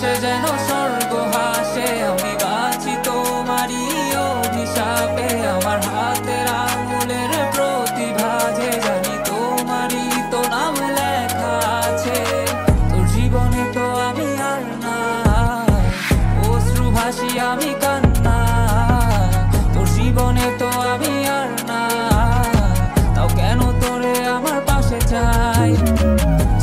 আকাশে যেন স্বর্গ হাসে, আমি বাঁচি তোমারই অভিশাপে। আমার হাতের আঙুলের প্রতিভা যে জানি তোমারই তো নাম লেখা আছে। তোর জীবনে তো আমি আর না, অশ্রু ভাসি আমি কান্না। তোর জীবনে তো আমি আর না, তাও কেন তোরে আমার পাশে চাই।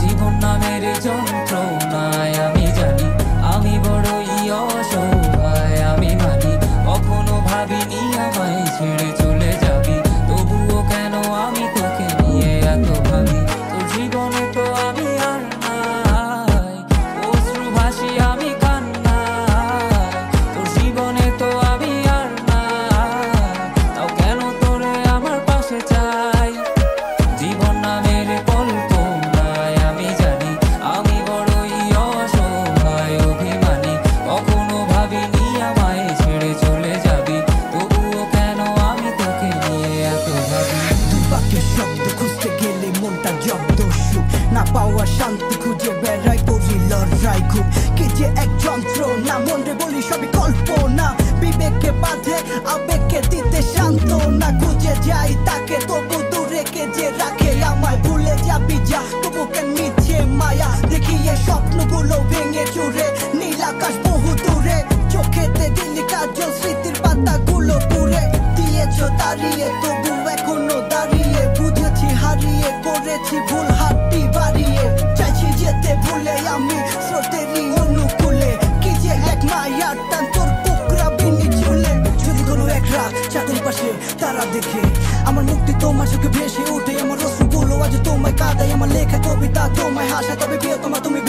জীবন নামের যন্ত্রণায় আমি জানি আমি বড়ই অসহায়, আমি মানি কখনো ভাবিনি আমায় ছেড়ে চলে যাবি, তবুও কেন আমি তোকে নিয়ে এত ভাবি। তোর জীবনে তো আমি আর নাই, অশ্রু ভাসি আমি কান্না। তোর জীবনে তো আমি আর না, তাও কেন তোরে আমার পাশে চাই। জীবন নামের কল্পনায় আমি জানি আমি বড়ই অসহায়, অভিমানী কখনো ভাবিনি আমায় ছেড়ে চলে যাবি, তবুও কেন আমি তোকে নিয়ে এত ভাবি। দুই বাক্যের শব্দ খুঁজতে গেলে মনটা জব্দ, সুখ না পাওয়া শান্তি খুঁজে বেড়াই, করি লড়াই খুব। কে যে এক যন্ত্র না, মনে বলি সবই কল্পনা, বিবেককে বাঁধে আবেগকে দিতে শান্ত না। খুঁজে যাই তাকে তবু দূরে কে যে রাখে আমায়, ভুলে যাবি যা তবু কেন মিছে মায়া। দেখি এই স্বপ্নগুলো ভেঙে চুরে, নীল আকাশ বহু দূরে, চোখেতে দিলি কাজল স্মৃতির পাতাগুলো পুরে দিয়েছ দাঁড়িয়ে, তবু এখনো দাঁড়িয়ে। বুঝেছি হারিয়ে করেছি ভুল, হাতটি বাড়িয়ে চাইছি যেতে ভুলে আমি স্রোতেরই অনুকূলে। কি যে এক মায়ার টান তোর কুকরা বিনি চুলে, যদি কোনো এক রাত চাঁদের পাশে তারা দেখে আমার মুক্তি তোমার চোখে ভেসে ওঠে। আমার অশ্রুগুলো আজ তোমায় কাঁদায়, আমার লেখা কবিতা তোমায় হাসায়, তবে বিয়ে তোমার তুমি